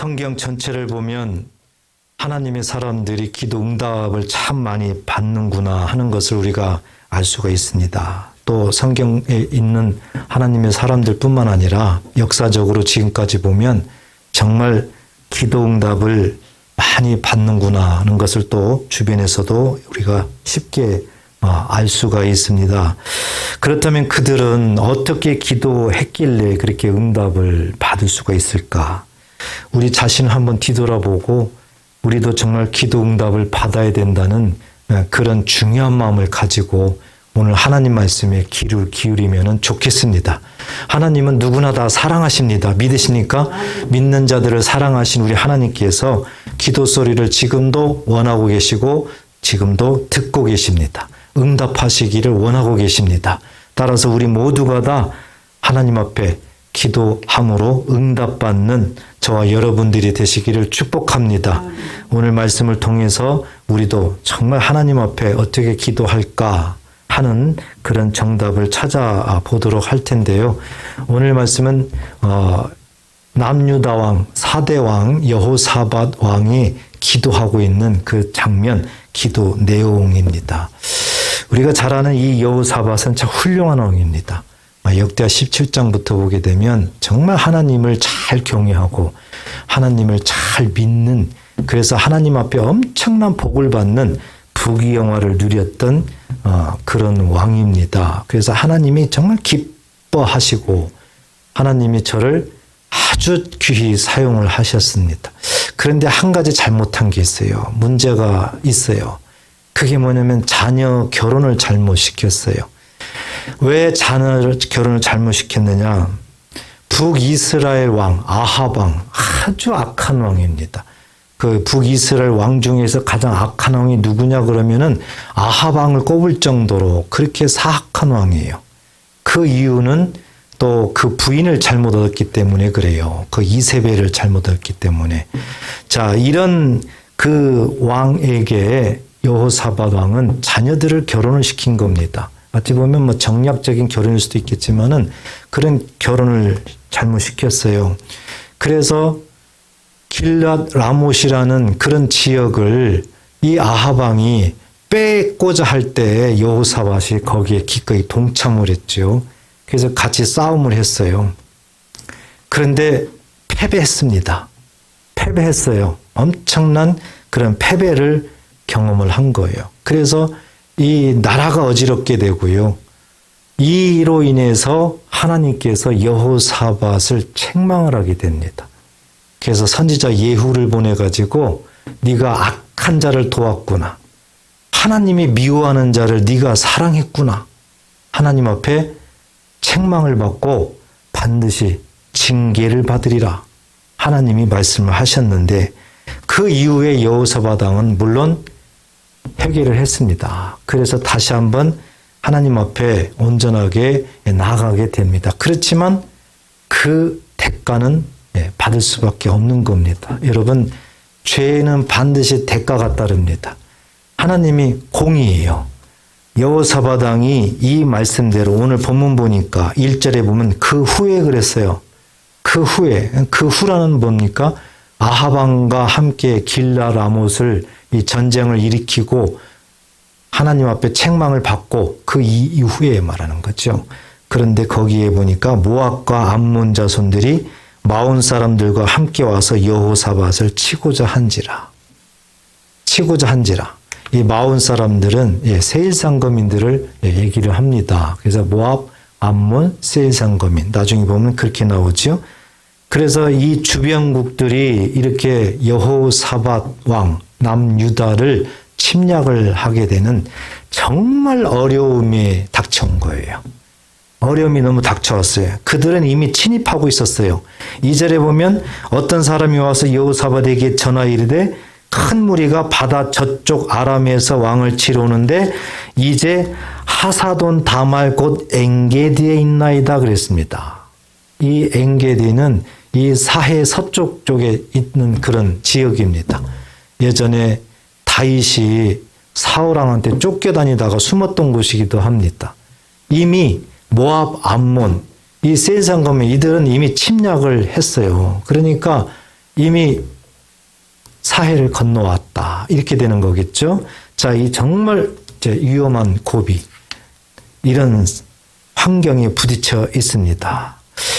성경 전체를 보면 하나님의 사람들이 기도 응답을 참 많이 받는구나 하는 것을 우리가 알 수가 있습니다. 또 성경에 있는 하나님의 사람들뿐만 아니라 역사적으로 지금까지 보면 정말 기도 응답을 많이 받는구나 하는 것을 또 주변에서도 우리가 쉽게 알 수가 있습니다. 그렇다면 그들은 어떻게 기도했길래 그렇게 응답을 받을 수가 있을까? 우리 자신을 한번 뒤돌아보고 우리도 정말 기도 응답을 받아야 된다는 그런 중요한 마음을 가지고 오늘 하나님 말씀에 귀를 기울이면 좋겠습니다. 하나님은 누구나 다 사랑하십니다. 믿으십니까? 믿는 자들을 사랑하신 우리 하나님께서 기도 소리를 지금도 원하고 계시고 지금도 듣고 계십니다. 응답하시기를 원하고 계십니다. 따라서 우리 모두가 다 하나님 앞에 기도함으로 응답받는 저와 여러분들이 되시기를 축복합니다. 오늘 말씀을 통해서 우리도 정말 하나님 앞에 어떻게 기도할까 하는 그런 정답을 찾아보도록 할 텐데요. 오늘 말씀은 남유다 왕, 4대 왕 여호사밧 왕이 기도하고 있는 그 장면, 기도 내용입니다. 우리가 잘 아는 이 여호사밧은 참 훌륭한 왕입니다. 역대하 17장부터 보게 되면 정말 하나님을 잘 경외하고 하나님을 잘 믿는, 그래서 하나님 앞에 엄청난 복을 받는 부귀영화를 누렸던 그런 왕입니다. 그래서 하나님이 정말 기뻐하시고 하나님이 저를 아주 귀히 사용을 하셨습니다. 그런데 한 가지 잘못한 게 있어요. 문제가 있어요. 그게 뭐냐면 자녀 결혼을 잘못시켰어요. 왜 자녀 결혼을 잘못시켰느냐? 북이스라엘 왕 아합 왕, 아주 악한 왕입니다. 그 북이스라엘 왕 중에서 가장 악한 왕이 누구냐 그러면은 아합 왕을 꼽을 정도로 그렇게 사악한 왕이에요. 그 이유는 또 그 부인을 잘못 얻었기 때문에 그래요. 그 이세벨을 잘못 얻었기 때문에. 자, 이런 그 왕에게 여호사밧 왕은 자녀들을 결혼을 시킨 겁니다. 어찌 보면 정략적인 결혼일 수도 있겠지만은 그런 결혼을 잘못시켰어요. 그래서 길랏 라못이라는 그런 지역을 이 아합 왕이 뺏고자 할 때 여호사밧이 거기에 기꺼이 동참을 했죠. 그래서 같이 싸움을 했어요. 그런데 패배했습니다. 패배했어요. 엄청난 그런 패배를 경험을 한 거예요. 그래서 이 나라가 어지럽게 되고요. 이로 인해서 하나님께서 여호사밧을 책망을 하게 됩니다. 그래서 선지자 예후를 보내가지고 네가 악한 자를 도왔구나. 하나님이 미워하는 자를 네가 사랑했구나. 하나님 앞에 책망을 받고 반드시 징계를 받으리라. 하나님이 말씀을 하셨는데 그 이후에 여호사밧 왕은 물론 회개를 했습니다. 그래서 다시 한번 하나님 앞에 온전하게 나아가게 됩니다. 그렇지만 그 대가는 받을 수밖에 없는 겁니다. 여러분, 죄는 반드시 대가가 따릅니다. 하나님이 공의예요. 여호사밧 왕이 이 말씀대로 오늘 본문 보니까 1절에 보면 그 후에 그랬어요. 그 후라는 뭡니까? 아합 왕과 함께 길랏 라못을 이 전쟁을 일으키고 하나님 앞에 책망을 받고 그 이후에 말하는 거죠. 그런데 거기에 보니까 모압과 암몬 자손들이 마온 사람들과 함께 와서 여호사밧을 치고자 한지라. 이 마온 사람들은 세일상거민들을 얘기를 합니다. 그래서 모압, 암몬, 세일상거민. 나중에 보면 그렇게 나오죠. 그래서 이 주변국들이 이렇게 여호사밧 왕, 남유다를 침략을 하게 되는 정말 어려움이 닥쳐온 거예요. 어려움이 너무 닥쳐왔어요. 그들은 이미 침입하고 있었어요. 2절에 보면 어떤 사람이 와서 여호사밧에게 전하 이르되 큰 무리가 바다 저쪽 아람에서 왕을 치러 오는데 이제 하사돈 다말 곧 엔게디에 있나이다 그랬습니다. 이 엔게디는 이 사해 서쪽 쪽에 있는 그런 지역입니다. 예전에 다윗이 사울왕한테 쫓겨다니다가 숨었던 곳이기도 합니다. 이미 모압, 암몬, 이 세일상거민 이들은 이미 침략을 했어요. 그러니까 이미 사해를 건너왔다. 이렇게 되는 거겠죠. 자, 이 정말 위험한 고비, 이런 환경에 부딪혀 있습니다.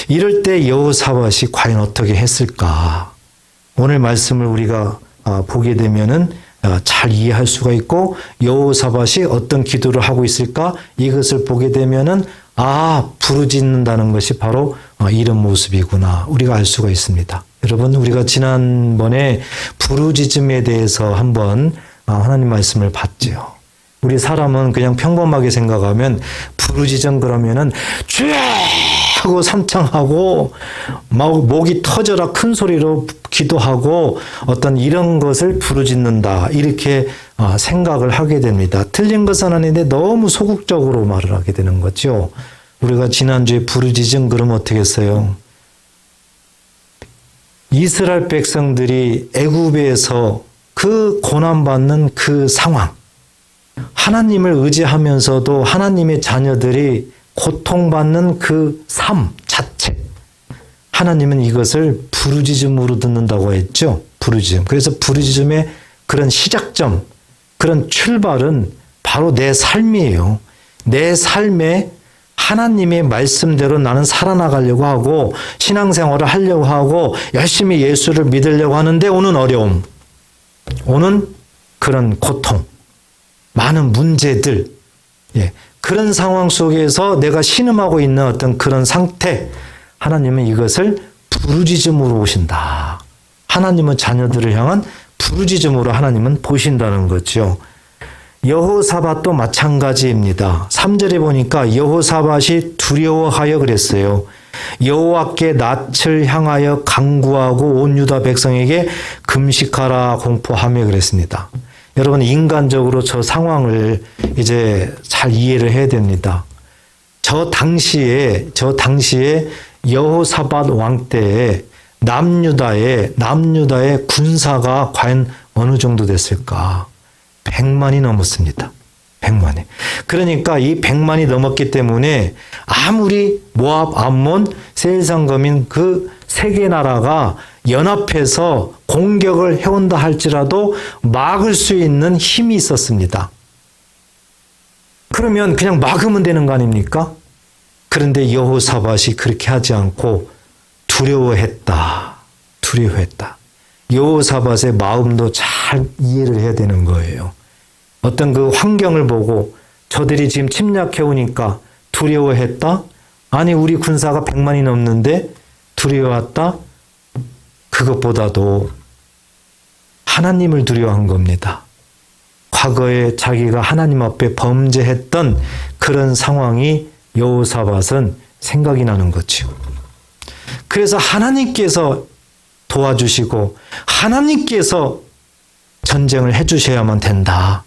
이럴 때 여호사밧이 과연 어떻게 했을까? 오늘 말씀을 우리가 보게 되면은 잘 이해할 수가 있고, 여호사밧이 어떤 기도를 하고 있을까? 이것을 보게 되면은 부르짖는다는 것이 바로 이런 모습이구나, 우리가 알 수가 있습니다. 여러분, 우리가 지난번에 부르짖음에 대해서 한번 하나님 말씀을 봤죠. 우리 사람은 그냥 평범하게 생각하면 부르짖음 그러면은 쥐 하고 삼창하고 막 목이 터져라 큰 소리로 기도하고 어떤 이런 것을 부르짖는다, 이렇게 생각을 하게 됩니다. 틀린 것은 아닌데 너무 소극적으로 말을 하게 되는 거죠. 우리가 지난주에 부르짖음 그러면 어떻게 했어요? 이스라엘 백성들이 애굽에서 그 고난받는 그 상황, 하나님을 의지하면서도 하나님의 자녀들이 고통받는 그 삶 자체, 하나님은 이것을 부르짖음으로 듣는다고 했죠. 부르짖음. 그래서 부르짖음의 그런 시작점, 그런 출발은 바로 내 삶이에요. 내 삶에 하나님의 말씀대로 나는 살아나가려고 하고 신앙생활을 하려고 하고 열심히 예수를 믿으려고 하는데 오는 어려움, 오는 그런 고통, 많은 문제들, 그런 상황 속에서 내가 신음하고 있는 어떤 그런 상태, 하나님은 이것을 부르짖음으로 오신다. 하나님은 자녀들을 향한 부르짖음으로 하나님은 보신다는 거죠. 여호사밧도 마찬가지입니다. 3절에 보니까 여호사밧이 두려워하여 그랬어요. 여호와께 낯을 향하여 간구하고 온 유다 백성에게 금식하라 공포하며 그랬습니다. 여러분, 인간적으로 저 상황을 이제 잘 이해를 해야 됩니다. 저 당시에 여호사밧 왕 때에 남유다의 군사가 과연 어느 정도 됐을까? 100만이 넘었습니다. 100만이. 그러니까 이 100만이 넘었기 때문에 아무리 모압, 암몬, 세일상검인 그 세 개 나라가 연합해서 공격을 해온다 할지라도 막을 수 있는 힘이 있었습니다. 그러면 그냥 막으면 되는 거 아닙니까? 그런데 여호사밧이 그렇게 하지 않고 두려워했다. 여호사밧의 마음도 잘 이해를 해야 되는 거예요. 어떤 그 환경을 보고 저들이 지금 침략해 오니까 두려워했다? 아니, 우리 군사가 100만이 넘는데 두려워했다? 그것보다도 하나님을 두려워한 겁니다. 과거에 자기가 하나님 앞에 범죄했던 그런 상황이 여호사밧은 생각이 나는 거죠. 그래서 하나님께서 도와주시고 하나님께서 전쟁을 해주셔야만 된다.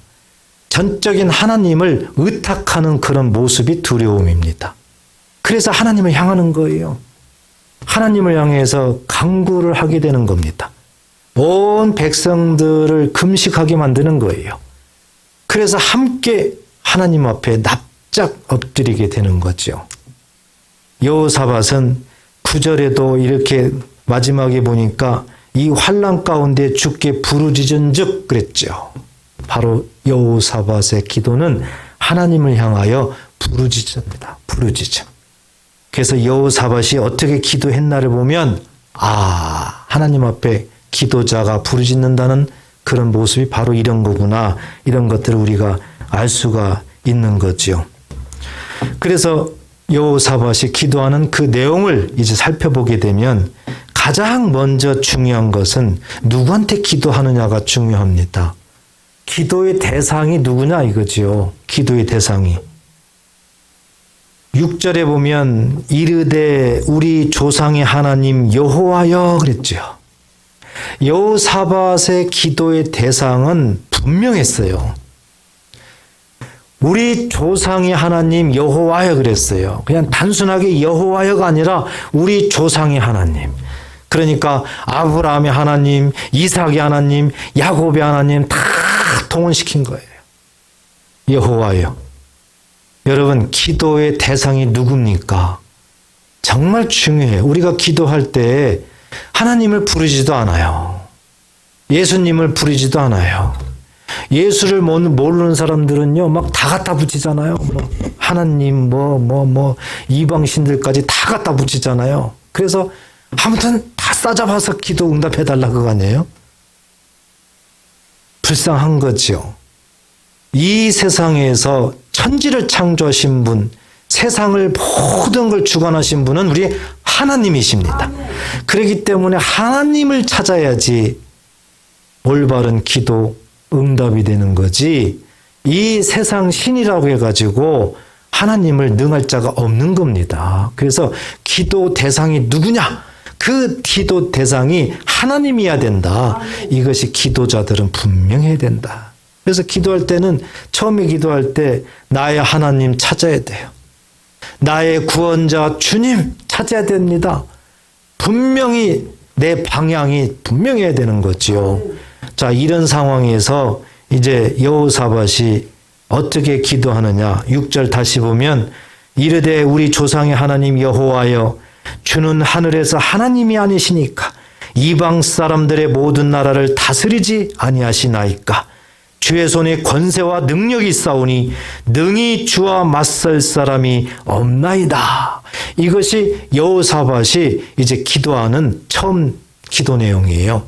전적인 하나님을 의탁하는 그런 모습이 두려움입니다. 그래서 하나님을 향하는 거예요. 하나님을 향해서 간구를 하게 되는 겁니다. 온 백성들을 금식하게 만드는 거예요. 그래서 함께 하나님 앞에 납작 엎드리게 되는 거죠. 여호사밧은 9절에도 이렇게 마지막에 보니까 이 환난 가운데 주께 부르짖은즉 그랬죠. 바로 여호사밧의 기도는 하나님을 향하여 부르짖습니다. 부르짖음. 그래서 여호사밧이 어떻게 기도했나를 보면 하나님 앞에 기도자가 부르짖는다는 그런 모습이 바로 이런 거구나, 이런 것들을 우리가 알 수가 있는 거죠. 그래서 여호사밧이 기도하는 그 내용을 이제 살펴보게 되면 가장 먼저 중요한 것은 누구한테 기도하느냐가 중요합니다. 기도의 대상이 누구냐 이거지요. 기도의 대상이. 6절에 보면 이르되 우리 조상의 하나님 여호와여 그랬죠. 여호사밧의 기도의 대상은 분명했어요. 우리 조상의 하나님 여호와여 그랬어요. 그냥 단순하게 여호와여가 아니라 우리 조상의 하나님. 그러니까 아브라함의 하나님, 이삭의 하나님, 야곱의 하나님 다 동원시킨 거예요. 여호와여. 여러분, 기도의 대상이 누굽니까? 정말 중요해요. 우리가 기도할 때 하나님을 부르지도 않아요. 예수님을 부르지도 않아요. 예수를 모르는 사람들은요, 막 다 갖다 붙이잖아요. 하나님, 이방신들까지 다 갖다 붙이잖아요. 그래서 아무튼 다 싸잡아서 기도 응답해달라 그거 아니에요? 불쌍한 거죠. 이 세상에서 천지를 창조하신 분, 세상을 모든 걸 주관하신 분은 우리 하나님이십니다. 그렇기 때문에 하나님을 찾아야지 올바른 기도 응답이 되는 거지, 이 세상 신이라고 해가지고 하나님을 능할 자가 없는 겁니다. 그래서 기도 대상이 누구냐? 그 기도 대상이 하나님이어야 된다. 이것이 기도자들은 분명해야 된다. 그래서 기도할 때는, 처음에 기도할 때 나의 하나님 찾아야 돼요. 나의 구원자 주님 찾아야 됩니다. 분명히 내 방향이 분명해야 되는 거지요. 자, 이런 상황에서 이제 여호사밧이 어떻게 기도하느냐. 6절 다시 보면, 이르되 우리 조상의 하나님 여호와여, 주는 하늘에서 하나님이 아니시니까 이방 사람들의 모든 나라를 다스리지 아니하시나이까. 주의 손에 권세와 능력이 있사오니 능히 주와 맞설 사람이 없나이다. 이것이 여호사밧이 이제 기도하는 처음 기도 내용이에요.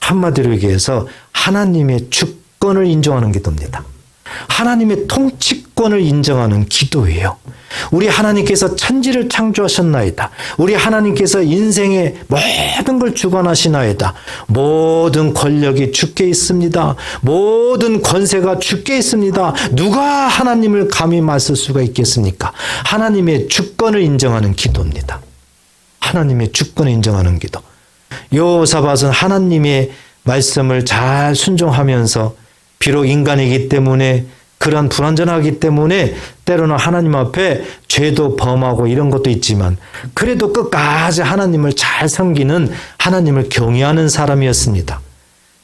한마디로 얘기해서 하나님의 주권을 인정하는 기도입니다. 하나님의 통치권을 인정하는 기도예요. 우리 하나님께서 천지를 창조하셨나이다. 우리 하나님께서 인생의 모든 걸 주관하시나이다. 모든 권력이 주께 있습니다. 모든 권세가 주께 있습니다. 누가 하나님을 감히 맞설 수가 있겠습니까? 하나님의 주권을 인정하는 기도입니다. 하나님의 주권을 인정하는 기도. 여호사밧은 하나님의 말씀을 잘 순종하면서, 비록 인간이기 때문에, 그런 불완전하기 때문에 때로는 하나님 앞에 죄도 범하고 이런 것도 있지만, 그래도 끝까지 하나님을 잘 섬기는, 하나님을 경외하는 사람이었습니다.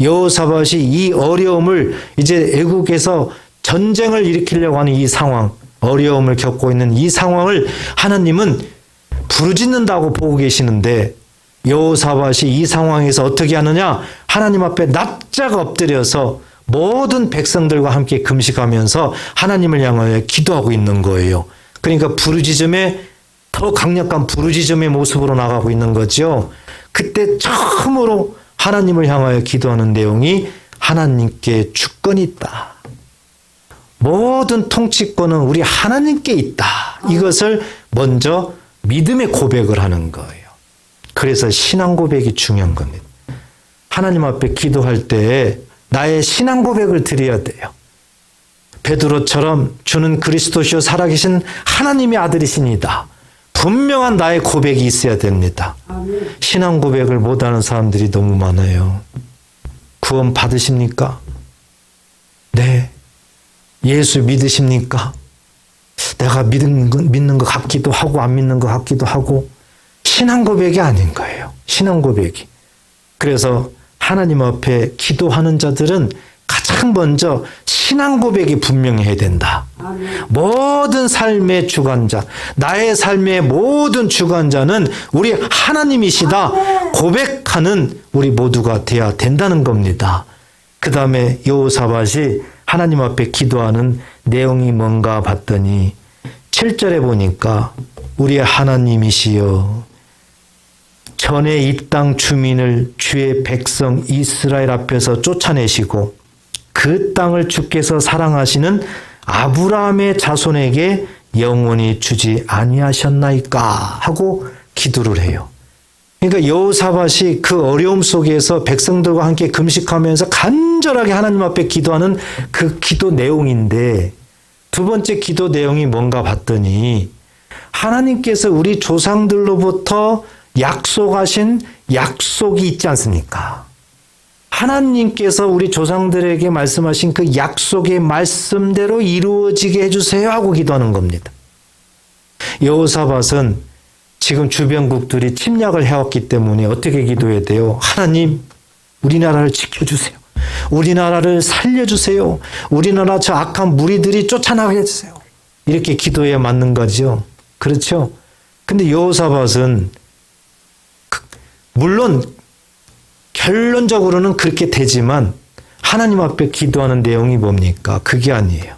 여호사밧이 이 어려움을, 이제 애국에서 전쟁을 일으키려고 하는 이 상황, 어려움을 겪고 있는 이 상황을 하나님은 부르짖는다고 보고 계시는데, 여호사밧이 이 상황에서 어떻게 하느냐? 하나님 앞에 납작 엎드려서 모든 백성들과 함께 금식하면서 하나님을 향하여 기도하고 있는 거예요. 그러니까 부르짖음의, 더 강력한 부르짖음의 모습으로 나가고 있는 거죠. 그때 처음으로 하나님을 향하여 기도하는 내용이 하나님께 주권이 있다. 모든 통치권은 우리 하나님께 있다. 이것을 먼저 믿음의 고백을 하는 거예요. 그래서 신앙 고백이 중요한 겁니다. 하나님 앞에 기도할 때 나의 신앙 고백을 드려야 돼요. 베드로처럼 주는 그리스도시요 살아계신 하나님의 아들이십니다. 분명한 나의 고백이 있어야 됩니다. 신앙 고백을 못하는 사람들이 너무 많아요. 구원 받으십니까? 네. 예수 믿으십니까? 내가 믿는 것 같기도 하고 안 믿는 것 같기도 하고, 신앙 고백이 아닌 거예요. 신앙 고백이. 그래서 하나님 앞에 기도하는 자들은 가장 먼저 신앙 고백이 분명해야 된다. 모든 삶의 주관자, 나의 삶의 모든 주관자는 우리 하나님이시다 고백하는 우리 모두가 되어야 된다는 겁니다. 그 다음에 여호사밧이 하나님 앞에 기도하는 내용이 뭔가 봤더니 7절에 보니까, 우리의 하나님이시여, 전에 이 땅 주민을 주의 백성 이스라엘 앞에서 쫓아내시고 그 땅을 주께서 사랑하시는 아브라함의 자손에게 영원히 주지 아니하셨나이까 하고 기도를 해요. 그러니까 여호사밧이 그 어려움 속에서 백성들과 함께 금식하면서 간절하게 하나님 앞에 기도하는 그 기도 내용인데, 두 번째 기도 내용이 뭔가 봤더니, 하나님께서 우리 조상들로부터 약속하신 약속이 있지 않습니까? 하나님께서 우리 조상들에게 말씀하신 그 약속의 말씀대로 이루어지게 해주세요 하고 기도하는 겁니다. 여호사밧은 지금 주변국들이 침략을 해왔기 때문에 어떻게 기도해야 돼요? 하나님, 우리나라를 지켜주세요. 우리나라를 살려주세요. 우리나라 저 악한 무리들이 쫓아나게 해주세요. 이렇게 기도해야 맞는 거죠. 그렇죠? 근데 여호사밧은 물론 결론적으로는 그렇게 되지만 하나님 앞에 기도하는 내용이 뭡니까? 그게 아니에요.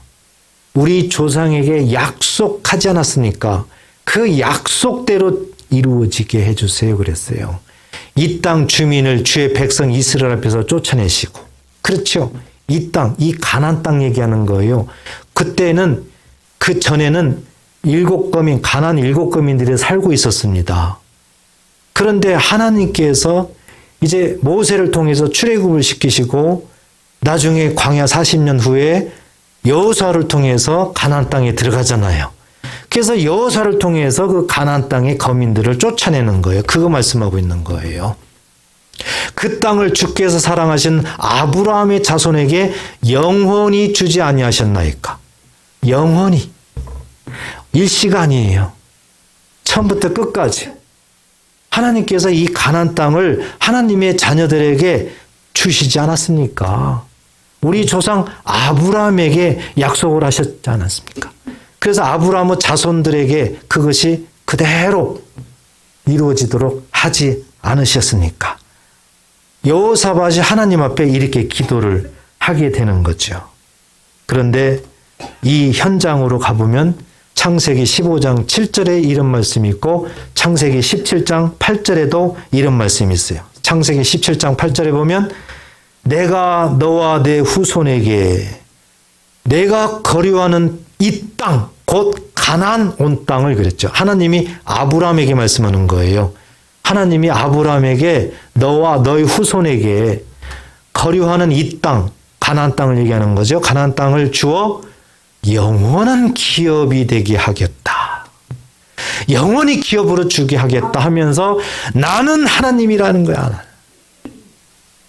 우리 조상에게 약속하지 않았습니까? 그 약속대로 이루어지게 해주세요 그랬어요. 이 땅 주민을 주의 백성 이스라엘 앞에서 쫓아내시고, 그렇죠. 이 땅, 이 가나안 땅 얘기하는 거예요. 그때는, 그 전에는 가나안 7거민들이 살고 있었습니다. 그런데 하나님께서 이제 모세를 통해서 출애굽을 시키시고 나중에 광야 40년 후에 여호수아를 통해서 가나안 땅에 들어가잖아요. 그래서 여호수아를 통해서 그 가나안 땅의 거민들을 쫓아내는 거예요. 그거 말씀하고 있는 거예요. 그 땅을 주께서 사랑하신 아브라함의 자손에게 영원히 주지 아니하셨나이까? 영원히. 일시가 아니에요. 처음부터 끝까지. 하나님께서 이 가나안 땅을 하나님의 자녀들에게 주시지 않았습니까? 우리 조상 아브라함에게 약속을 하셨지 않았습니까? 그래서 아브라함의 자손들에게 그것이 그대로 이루어지도록 하지 않으셨습니까? 여호사밧이 하나님 앞에 이렇게 기도를 하게 되는 거죠. 그런데 이 현장으로 가보면 창세기 15장 7절에 이런 말씀이 있고 창세기 17장 8절에도 이런 말씀이 있어요. 창세기 17장 8절에 보면 내가 너와 내 후손에게 내가 거류하는 이 땅, 곧 가나안 온 땅을 그랬죠. 하나님이 아브라함에게 말씀하는 거예요. 하나님이 아브라함에게 너와 너의 후손에게 거류하는 이 땅, 가나안 땅을 얘기하는 거죠. 가나안 땅을 주어 영원한 기업이 되게 하겠다. 영원히 기업으로 주게 하겠다 하면서 나는 하나님이라는 거야.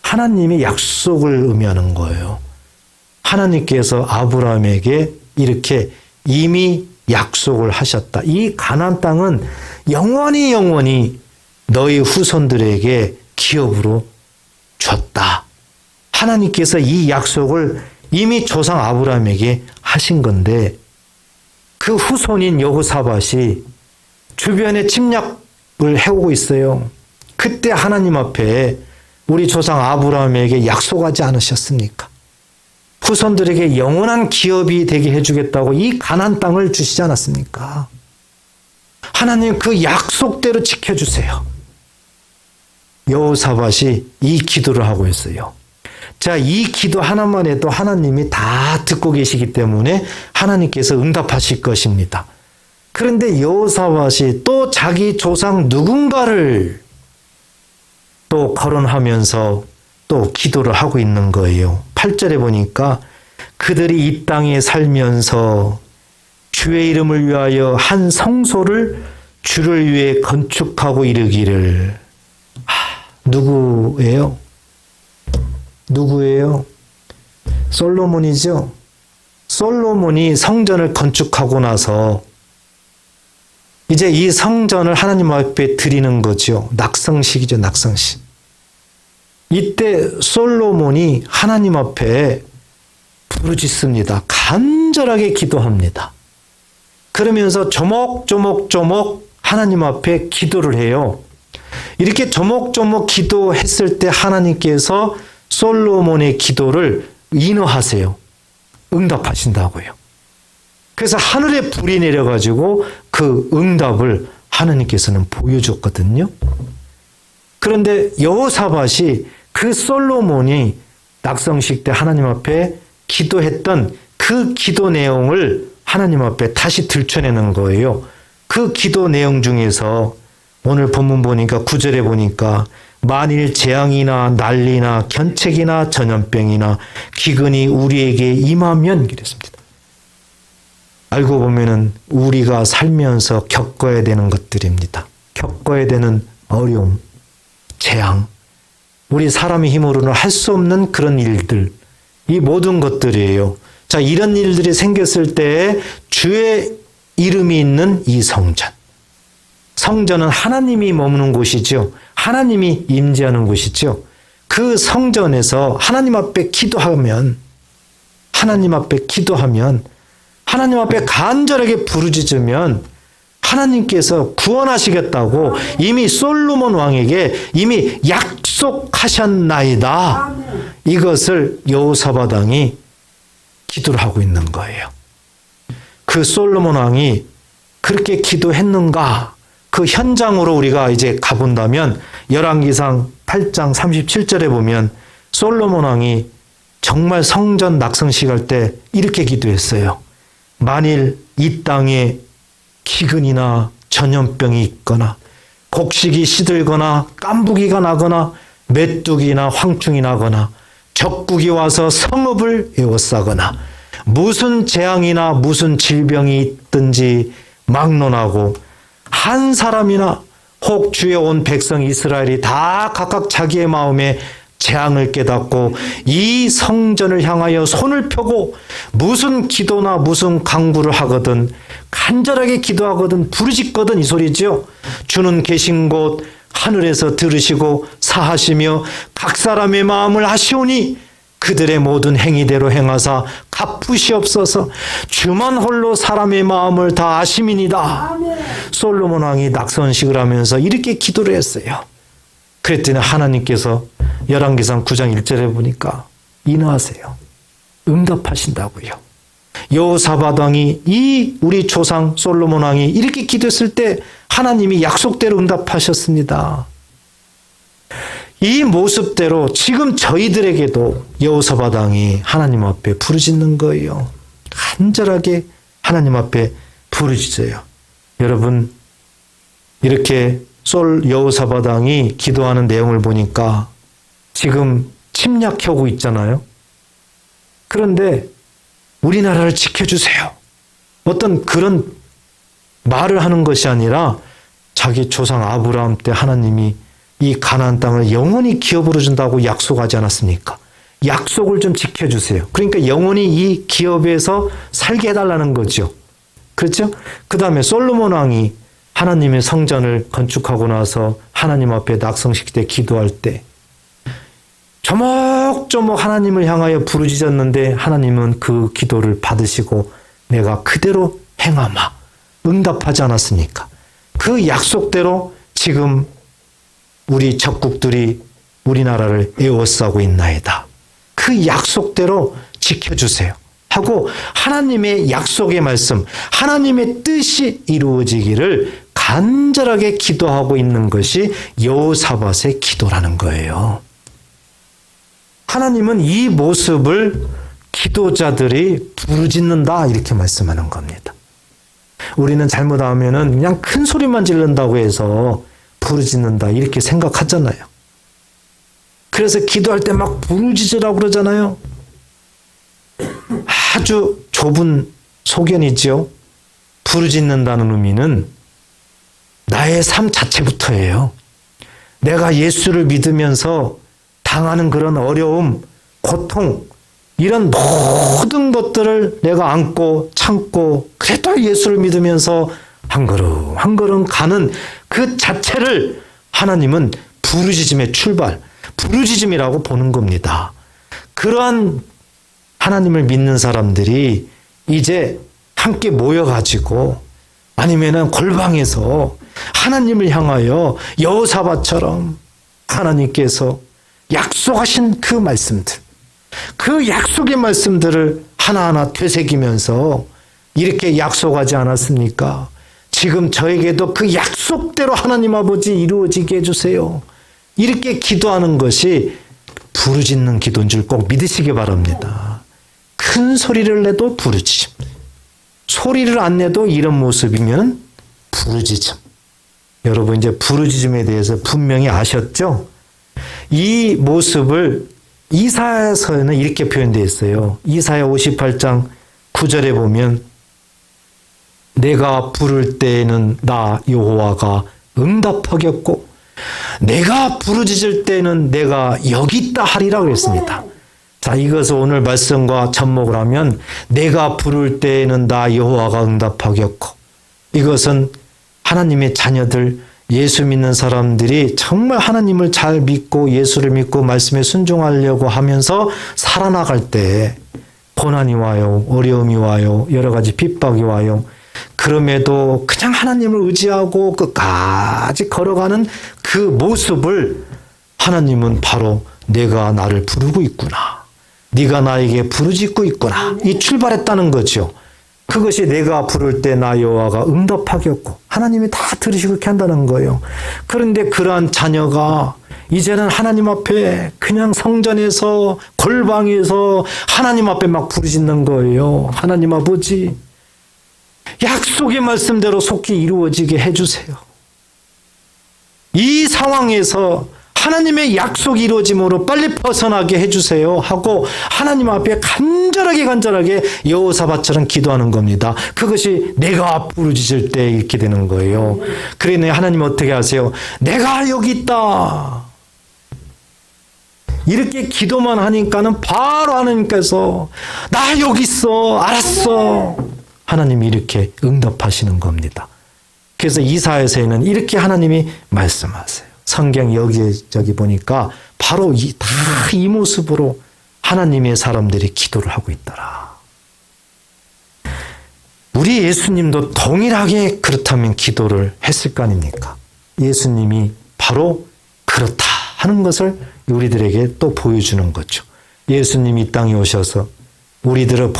하나님의 약속을 의미하는 거예요. 하나님께서 아브라함에게 이렇게 이미 약속을 하셨다. 이 가나안 땅은 영원히 너희 후손들에게 기업으로 줬다. 하나님께서 이 약속을 이미 조상 아브라함에게 하신 건데 그 후손인 여호사밧이 주변에 침략을 해오고 있어요. 그때 하나님 앞에 우리 조상 아브라함에게 약속하지 않으셨습니까? 후손들에게 영원한 기업이 되게 해주겠다고 이 가나안 땅을 주시지 않았습니까? 하나님 그 약속대로 지켜주세요. 여호사밧이 이 기도를 하고 있어요. 자, 이 기도 하나만 해도 하나님이 다 듣고 계시기 때문에 하나님께서 응답하실 것입니다. 그런데 여호사밧이 또 자기 조상 누군가를 또 거론하면서 또 기도를 하고 있는 거예요. 8절에 보니까 그들이 이 땅에 살면서 주의 이름을 위하여 한 성소를 주를 위해 건축하고 이르기를. 누구예요? 누구예요? 솔로몬이죠. 솔로몬이 성전을 건축하고 나서 이제 이 성전을 하나님 앞에 드리는 거죠. 낙성식이죠, 낙성식. 이때 솔로몬이 하나님 앞에 부르짖습니다. 간절하게 기도합니다. 그러면서 조목조목 하나님 앞에 기도를 해요. 이렇게 조목조목 기도했을 때 하나님께서 솔로몬의 기도를 인허하세요. 응답하신다고요. 그래서 하늘에 불이 내려가지고 그 응답을 하나님께서는 보여줬거든요. 그런데 여호사밧이 그 솔로몬이 낙성식 때 하나님 앞에 기도했던 그 기도 내용을 하나님 앞에 다시 들춰내는 거예요. 그 기도 내용 중에서 오늘 본문 보니까 9절에 보니까 만일 재앙이나 난리나 견책이나 전염병이나 기근이 우리에게 임하면 그랬습니다. 알고 보면은 우리가 살면서 겪어야 되는 것들입니다. 겪어야 되는 어려움, 재앙, 우리 사람의 힘으로는 할 수 없는 그런 일들, 이 모든 것들이에요. 자, 이런 일들이 생겼을 때 주의 이름이 있는 이 성전. 성전은 하나님이 머무는 곳이죠. 하나님이 임재하는 곳이죠. 그 성전에서 하나님 앞에 기도하면 하나님 앞에 간절하게 부르짖으면 하나님께서 구원하시겠다고 이미 솔로몬 왕에게 이미 약속하셨나이다. 이것을 여호사밧 왕이 기도를 하고 있는 거예요. 그 솔로몬 왕이 그렇게 기도했는가? 그 현장으로 우리가 이제 가본다면 열왕기상 8장 37절에 보면 솔로몬 왕이 정말 성전 낙성식 할 때 이렇게 기도했어요. 만일 이 땅에 기근이나 전염병이 있거나 곡식이 시들거나 깐부기가 나거나 메뚜기나 황충이 나거나 적국이 와서 성읍을 에워싸거나 무슨 재앙이나 무슨 질병이 있든지 막론하고 한 사람이나 혹 주의 온 백성 이스라엘이 다 각각 자기의 마음에 재앙을 깨닫고 이 성전을 향하여 손을 펴고 무슨 기도나 무슨 강구를 하거든 간절하게 기도하거든 부르짖거든 이 소리죠. 주는 계신 곳 하늘에서 들으시고 사하시며 각 사람의 마음을 아시오니 그들의 모든 행위대로 행하사 갚으시옵소서. 주만 홀로 사람의 마음을 다 아심이니이다. 솔로몬 왕이 낙선식을 하면서 이렇게 기도를 했어요. 그랬더니 하나님께서 열왕기상 9장 1절에 보니까 인하하세요. 응답하신다고요. 여호사밧 왕이 이 우리 조상 솔로몬 왕이 이렇게 기도했을 때 하나님이 약속대로 응답하셨습니다. 이 모습대로 지금 저희들에게도 여호사밧 왕이 하나님 앞에 부르짖는 거예요. 간절하게 하나님 앞에 부르짖어요. 여러분 이렇게 여호사밧 왕이 기도하는 내용을 보니까 지금 침략하고 있잖아요. 그런데 우리나라를 지켜주세요. 어떤 그런 말을 하는 것이 아니라 자기 조상 아브라함 때 하나님이 이 가나안 땅을 영원히 기업으로 준다고 약속하지 않았습니까? 약속을 좀 지켜주세요. 그러니까 영원히 이 기업에서 살게 해달라는 거죠. 그렇죠? 그 다음에 솔로몬 왕이 하나님의 성전을 건축하고 나서 하나님 앞에 낙성식 때 기도할 때 조목조목 하나님을 향하여 부르짖었는데 하나님은 그 기도를 받으시고 내가 그대로 행하마 응답하지 않았습니까? 그 약속대로 지금 우리 적국들이 우리나라를 에워싸고 있나이다. 그 약속대로 지켜주세요. 하고 하나님의 약속의 말씀, 하나님의 뜻이 이루어지기를 간절하게 기도하고 있는 것이 여호사밧의 기도라는 거예요. 하나님은 이 모습을 기도자들이 부르짖는다 이렇게 말씀하는 겁니다. 우리는 잘못하면은 그냥 큰 소리만 지른다고 해서 부르짖는다 이렇게 생각하잖아요. 그래서 기도할 때 막 부르짖으라고 그러잖아요. 아주 좁은 소견이죠. 부르짖는다는 의미는 나의 삶 자체부터예요. 내가 예수를 믿으면서 당하는 그런 어려움, 고통 이런 모든 것들을 내가 안고 참고 그래도 예수를 믿으면서 한 걸음 한 걸음 가는 그 자체를 하나님은 부르짖음의 출발, 부르짖음이라고 보는 겁니다. 그러한 하나님을 믿는 사람들이 이제 함께 모여가지고 아니면은 골방에서 하나님을 향하여 여호사밧처럼 하나님께서 약속하신 그 말씀들, 그 약속의 말씀들을 하나하나 되새기면서 이렇게 약속하지 않았습니까? 지금 저에게도 그 약속대로 하나님 아버지 이루어지게 해주세요. 이렇게 기도하는 것이 부르짖는 기도인 줄 꼭 믿으시기 바랍니다. 큰 소리를 내도 부르짖음, 소리를 안 내도 이런 모습이면 부르짖음. 여러분 이제 부르짖음에 대해서 분명히 아셨죠? 이 모습을 이사야서에는 이렇게 표현되어 있어요. 이사야 58장 9절에 보면 내가 부를 때에는 나 여호와가 응답하겠고 내가 부르짖을 때는 내가 여기 있다 하리라 그랬습니다. 자, 이것을 오늘 말씀과 접목을 하면 내가 부를 때에는 나 여호와가 응답하겠고 이것은 하나님의 자녀들 예수 믿는 사람들이 정말 하나님을 잘 믿고 예수를 믿고 말씀에 순종하려고 하면서 살아나갈 때 고난이 와요. 어려움이 와요. 여러 가지 핍박이 와요. 그럼에도 그냥 하나님을 의지하고 끝까지 걸어가는 그 모습을 하나님은 바로 내가 나를 부르고 있구나. 네가 나에게 부르짖고 있구나. 이 출발했다는 거죠. 그것이 내가 부를 때 나 여호와가 응답하겠고 하나님이 다 들으시고 이렇게 한다는 거예요. 그런데 그러한 자녀가 이제는 하나님 앞에 그냥 성전에서 골방에서 하나님 앞에 막 부르짖는 거예요. 하나님 아버지, 약속의 말씀대로 속히 이루어지게 해주세요. 이 상황에서 하나님의 약속이 이루어짐으로 빨리 벗어나게 해주세요 하고 하나님 앞에 간절하게 여호사밧처럼 기도하는 겁니다. 그것이 내가 부르짖을 때 이렇게 되는 거예요. 그러니 하나님 어떻게 하세요? 내가 여기 있다. 이렇게 기도만 하니까는 바로 하나님께서 나 여기 있어. 알았어. 하나님이 이렇게 응답하시는 겁니다. 그래서 이사야서에는 이렇게 하나님이 말씀하세요. 성경 여기저기 보니까 바로 이 모습으로 하나님의 사람들이 기도를 하고 있더라. 우리 예수님도 동일하게 그렇다면 기도를 했을 거 아닙니까? 예수님이 바로 그렇다 하는 것을 우리들에게 또 보여주는 거죠. 예수님이 이 땅에 오셔서 우리들의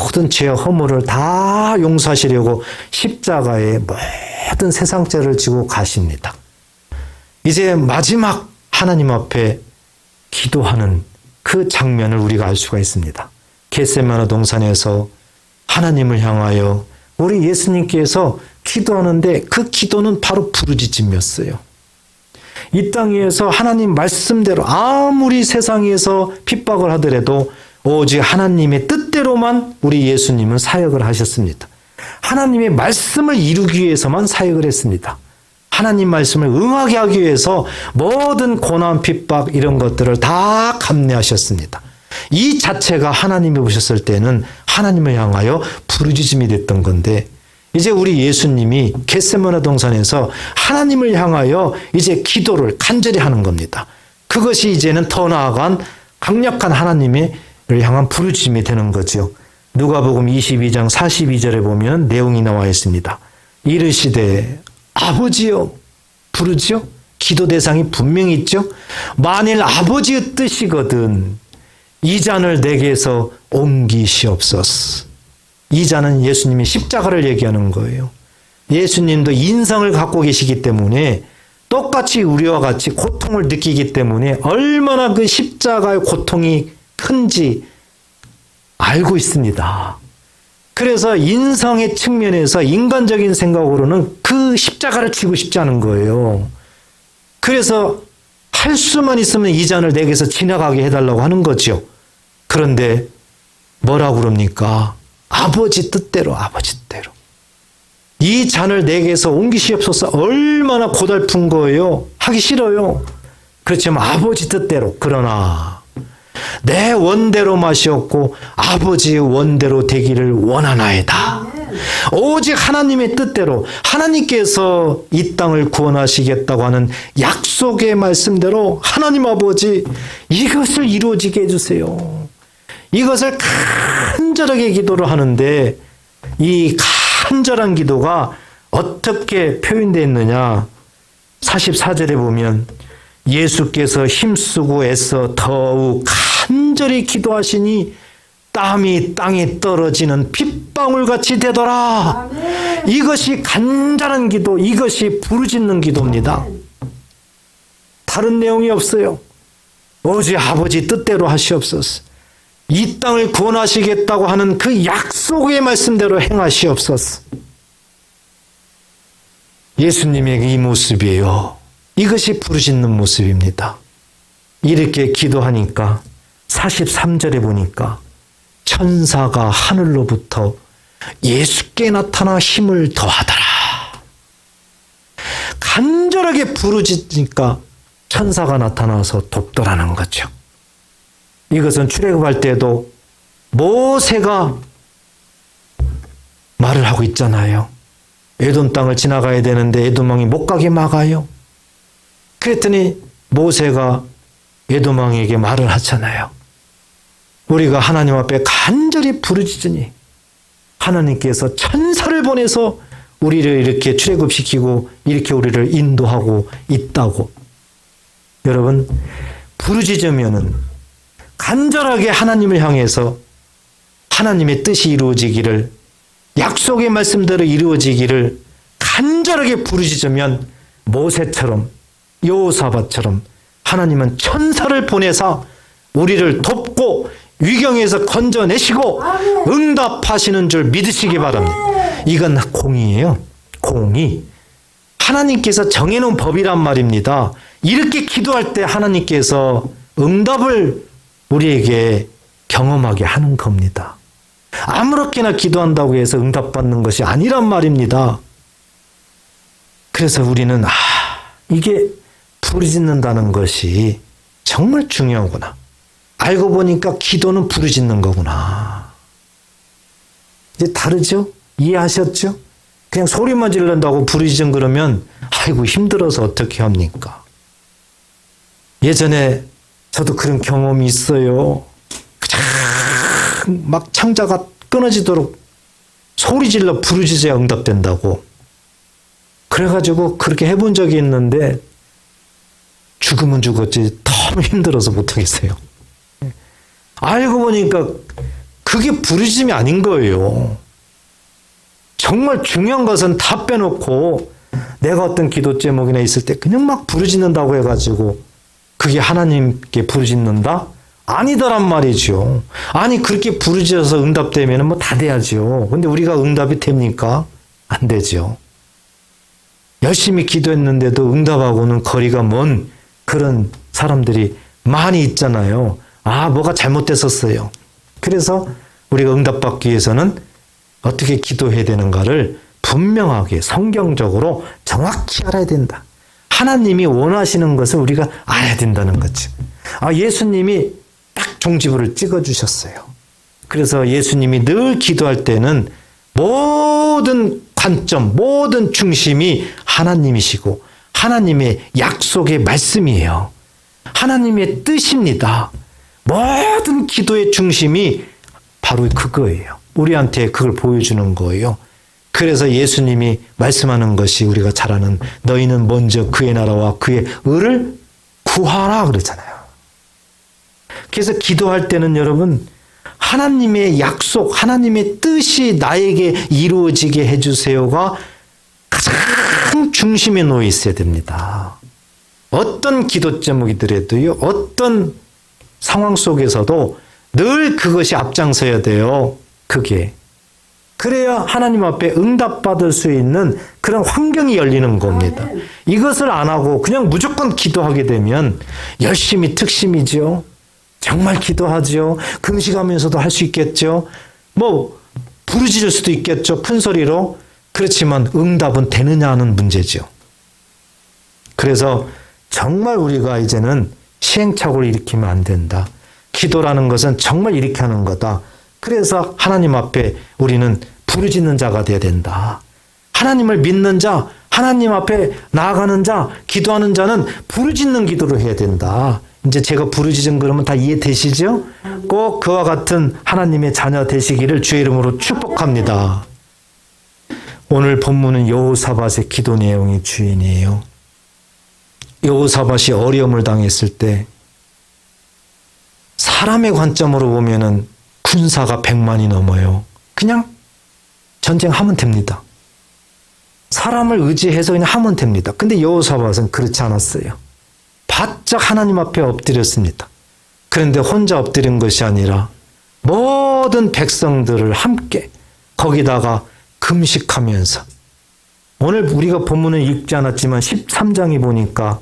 모든 죄와 허물을 다 용서하시려고 십자가에 모든 세상 죄를 지고 가십니다. 이제 마지막 하나님 앞에 기도하는 그 장면을 우리가 알 수가 있습니다. 겟세마네 동산에서 하나님을 향하여 우리 예수님께서 기도하는데 그 기도는 바로 부르짖음이었어요. 이 땅에서 하나님 말씀대로 아무리 세상에서 핍박을 하더라도 오직 하나님의 뜻대로만 우리 예수님은 사역을 하셨습니다. 하나님의 말씀을 이루기 위해서만 사역을 했습니다. 하나님 말씀을 응하게 하기 위해서 모든 고난, 핍박 이런 것들을 다 감내하셨습니다. 이 자체가 하나님이 보셨을 때는 하나님을 향하여 부르짖음이 됐던 건데 이제 우리 예수님이 겟세마네 동산에서 하나님을 향하여 이제 기도를 간절히 하는 겁니다. 그것이 이제는 더 나아간 강력한 하나님을 향한 부르짖음이 되는 거죠. 누가복음 22장 42절에 보면 내용이 나와 있습니다. 이르시되 아버지여 부르지요? 기도 대상이 분명히 있죠. 만일 아버지의 뜻이거든 이 잔을 내게서 옮기시옵소서. 이 잔은 예수님이 십자가를 얘기하는 거예요. 예수님도 인성을 갖고 계시기 때문에 똑같이 우리와 같이 고통을 느끼기 때문에 얼마나 그 십자가의 고통이 큰지 알고 있습니다. 그래서 인성의 측면에서 인간적인 생각으로는 그 십자가를 지고 싶지 않은 거예요. 그래서 할 수만 있으면 이 잔을 내게서 지나가게 해달라고 하는 거죠. 그런데 뭐라고 그럽니까? 아버지 뜻대로, 아버지 뜻대로. 이 잔을 내게서 옮기시옵소서. 얼마나 고달픈 거예요. 하기 싫어요. 그렇지만 아버지 뜻대로. 그러나 내 원대로 마시옵고 아버지의 원대로 되기를 원하나이다. 오직 하나님의 뜻대로 하나님께서 이 땅을 구원하시겠다고 하는 약속의 말씀대로 하나님 아버지 이것을 이루어지게 해주세요. 이것을 간절하게 기도를 하는데 이 간절한 기도가 어떻게 표현되어 있느냐. 44절에 보면 예수께서 힘쓰고 애써 더욱 간절히 기도하시니 땀이 땅에 떨어지는 핏방울같이 되더라. 아멘. 이것이 간절한 기도, 이것이 부르짖는 기도입니다. 다른 내용이 없어요. 오직 아버지 뜻대로 하시옵소서. 이 땅을 구원하시겠다고 하는 그 약속의 말씀대로 행하시옵소서. 예수님의 이 모습이에요. 이것이 부르짖는 모습입니다. 이렇게 기도하니까 43절에 보니까 천사가 하늘로부터 예수께 나타나 힘을 더하더라. 간절하게 부르짖으니까 천사가 나타나서 돕더라는 거죠. 이것은 출애굽할 때도 모세가 말을 하고 있잖아요. 에돔 땅을 지나가야 되는데 에돔 왕이 못 가게 막아요. 그랬더니 모세가 에돔 왕에게 말을 하잖아요. 우리가 하나님 앞에 간절히 부르짖으니 하나님께서 천사를 보내서 우리를 이렇게 출애굽시키고 이렇게 우리를 인도하고 있다고. 여러분, 부르짖으면은 간절하게 하나님을 향해서 하나님의 뜻이 이루어지기를, 약속의 말씀대로 이루어지기를 간절하게 부르짖으면 모세처럼 여호사밧처럼 하나님은 천사를 보내사 우리를 돕고 위경에서 건져내시고 응답하시는 줄 믿으시기 바랍니다. 이건 공의예요. 공의. 하나님께서 정해놓은 법이란 말입니다. 이렇게 기도할 때 하나님께서 응답을 우리에게 경험하게 하는 겁니다. 아무렇게나 기도한다고 해서 응답받는 것이 아니란 말입니다. 그래서 우리는 이게 부르짖는다는 것이 정말 중요하구나. 알고 보니까 기도는 부르짖는 거구나. 이제 다르죠? 이해하셨죠? 그냥 소리만 지른다고 부르짖은 그러면 아이고 힘들어서 어떻게 합니까? 예전에 저도 그런 경험이 있어요. 막 창자가 끊어지도록 소리 질러 부르짖어야 응답된다고. 그래가지고 그렇게 해본 적이 있는데 죽으면 죽었지 너무 힘들어서 못하겠어요. 알고 보니까 그게 부르짖음이 아닌 거예요. 정말 중요한 것은 다 빼놓고 내가 어떤 기도 제목이나 있을 때 그냥 막 부르짖는다고 해가지고 그게 하나님께 부르짖는다? 아니더란 말이죠. 아니 그렇게 부르짖어서 응답되면 뭐 다 돼야죠. 근데 우리가 응답이 됩니까? 안 되죠. 열심히 기도했는데도 응답하고는 거리가 먼 그런 사람들이 많이 있잖아요. 뭐가 잘못됐었어요. 그래서 우리가 응답받기 위해서는 어떻게 기도해야 되는가를 분명하게 성경적으로 정확히 알아야 된다. 하나님이 원하시는 것을 우리가 알아야 된다는 거지. 예수님이 딱 종지부를 찍어주셨어요. 그래서 예수님이 늘 기도할 때는 모든 관점, 모든 중심이 하나님이시고 하나님의 약속의 말씀이에요. 하나님의 뜻입니다. 모든 기도의 중심이 바로 그거예요. 우리한테 그걸 보여주는 거예요. 그래서 예수님이 말씀하는 것이 우리가 잘 아는 너희는 먼저 그의 나라와 그의 의를 구하라 그러잖아요. 그래서 기도할 때는 여러분 하나님의 약속, 하나님의 뜻이 나에게 이루어지게 해주세요가 가장 중심에 놓여 있어야 됩니다. 어떤 기도 제목이더라도요, 어떤 상황 속에서도 늘 그것이 앞장서야 돼요. 그게. 그래야 하나님 앞에 응답받을 수 있는 그런 환경이 열리는 겁니다. 이것을 안 하고 그냥 무조건 기도하게 되면 열심히 특심이죠. 정말 기도하죠. 금식하면서도 할 수 있겠죠. 부르짖을 수도 있겠죠. 큰 소리로. 그렇지만 응답은 되느냐 하는 문제죠. 그래서 정말 우리가 이제는 시행착오를 일으키면 안 된다. 기도라는 것은 정말 이렇게 하는 거다. 그래서 하나님 앞에 우리는 부르짖는 자가 되어야 된다. 하나님을 믿는 자, 하나님 앞에 나아가는 자, 기도하는 자는 부르짖는 기도를 해야 된다. 이제 제가 부르짖은 그러면 다 이해되시죠? 꼭 그와 같은 하나님의 자녀 되시기를 주의 이름으로 축복합니다. 오늘 본문은 여호사밧의 기도 내용이 주인이에요. 여호사밧이 어려움을 당했을 때 사람의 관점으로 보면은 군사가 100만이 넘어요. 그냥 전쟁하면 됩니다. 사람을 의지해서 그냥 하면 됩니다. 근데 여호사밧은 그렇지 않았어요. 바짝 하나님 앞에 엎드렸습니다. 그런데 혼자 엎드린 것이 아니라 모든 백성들을 함께 거기다가 금식하면서, 오늘 우리가 본문을 읽지 않았지만 13장에 보니까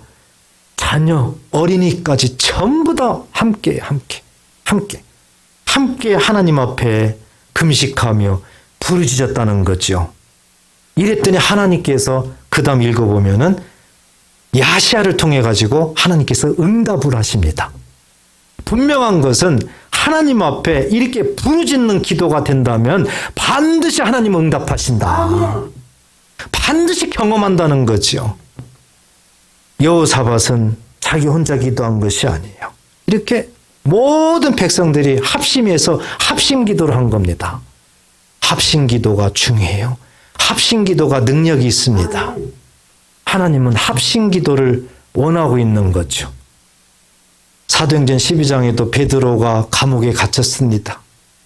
자녀, 어린이까지 전부 다 함께 하나님 앞에 금식하며 부르짖었다는 거죠. 이랬더니 하나님께서 그 다음 읽어보면은 야시야를 통해 가지고 하나님께서 응답을 하십니다. 분명한 것은 하나님 앞에 이렇게 부르짖는 기도가 된다면 반드시 하나님은 응답하신다. 반드시 경험한다는 거죠. 여호사밧은 자기 혼자 기도한 것이 아니에요. 이렇게 모든 백성들이 합심해서 합심 기도를 한 겁니다. 합심기도가 중요해요. 합심기도가 능력이 있습니다. 하나님은 합심기도를 원하고 있는 거죠. 사도행전 12장에도 베드로가 감옥에 갇혔습니다.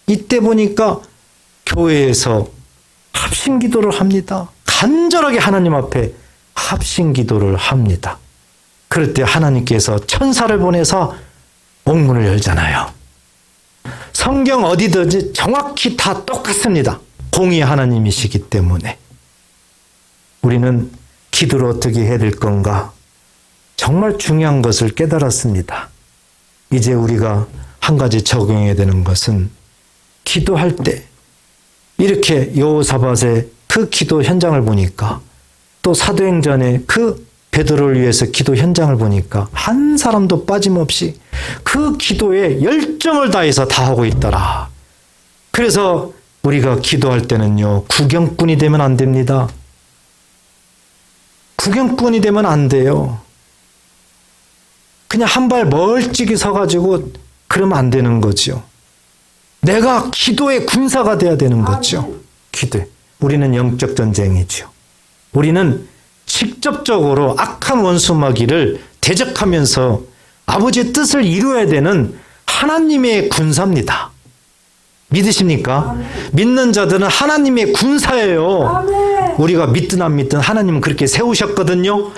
이때 보니까 교회에서 합심기도를 합니다. 간절하게 하나님 앞에 합심기도를 합니다. 그럴 때 하나님께서 천사를 보내서 옥문을 열잖아요. 성경 어디든지 정확히 다 똑같습니다. 공의 하나님이시기 때문에. 우리는 기도를 어떻게 해야 될 건가? 정말 중요한 것을 깨달았습니다. 이제 우리가 한 가지 적용해야 되는 것은 기도할 때 이렇게 여호사밧의 그 기도 현장을 보니까 또 사도행전의 그 베드로를 위해서 기도 현장을 보니까 한 사람도 빠짐없이 그 기도에 열정을 다해서 다 하고 있더라. 그래서 우리가 기도할 때는요, 구경꾼이 되면 안 됩니다. 구경꾼이 되면 안 돼요. 그냥 한 발 멀찍이 서가지고 그러면 안 되는 거죠. 내가 기도의 군사가 돼야 되는 거죠. 기도. 우리는 영적 전쟁이죠. 우리는 직접적으로 악한 원수 마귀를 대적하면서 아버지의 뜻을 이루어야 되는 하나님의 군사입니다. 믿으십니까? 믿는 자들은 하나님의 군사예요. 우리가 믿든 안 믿든 하나님은 그렇게 세우셨거든요.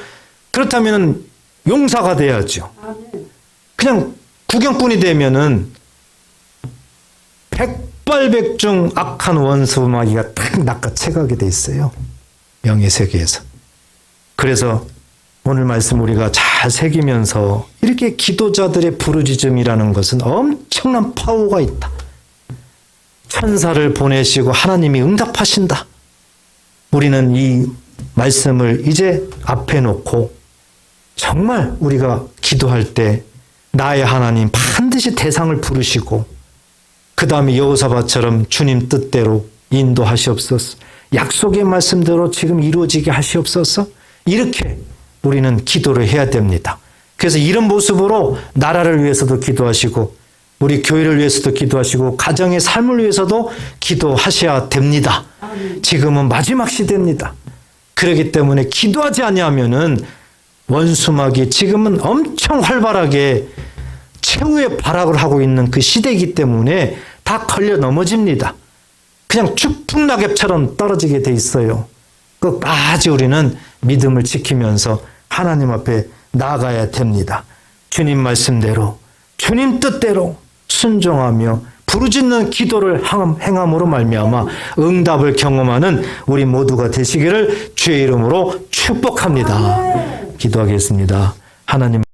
그렇다면 용사가 돼야죠. 그냥 구경꾼이 되면은 백발백중 악한 원수 마귀가 딱 낚아채가게 돼 있어요. 영의 세계에서. 그래서 오늘 말씀 우리가 잘 새기면서 이렇게 기도자들의 부르짖음이라는 것은 엄청난 파워가 있다. 천사를 보내시고 하나님이 응답하신다. 우리는 이 말씀을 이제 앞에 놓고 정말 우리가 기도할 때 나의 하나님 반드시 대상을 부르시고 그 다음에 여호사밧처럼 주님 뜻대로 인도하시옵소서. 약속의 말씀대로 지금 이루어지게 하시옵소서. 이렇게 우리는 기도를 해야 됩니다. 그래서 이런 모습으로 나라를 위해서도 기도하시고 우리 교회를 위해서도 기도하시고 가정의 삶을 위해서도 기도하셔야 됩니다. 지금은 마지막 시대입니다. 그렇기 때문에 기도하지 아니하면은 원수마귀 지금은 엄청 활발하게 최후의 발악을 하고 있는 그 시대이기 때문에 다 걸려 넘어집니다. 그냥 추풍낙엽처럼 떨어지게 돼 있어요. 끝까지 우리는 믿음을 지키면서 하나님 앞에 나아가야 됩니다. 주님 말씀대로 주님 뜻대로 순종하며 부르짖는 기도를 행함으로 말미암아 응답을 경험하는 우리 모두가 되시기를 주의 이름으로 축복합니다. 기도하겠습니다. 하나님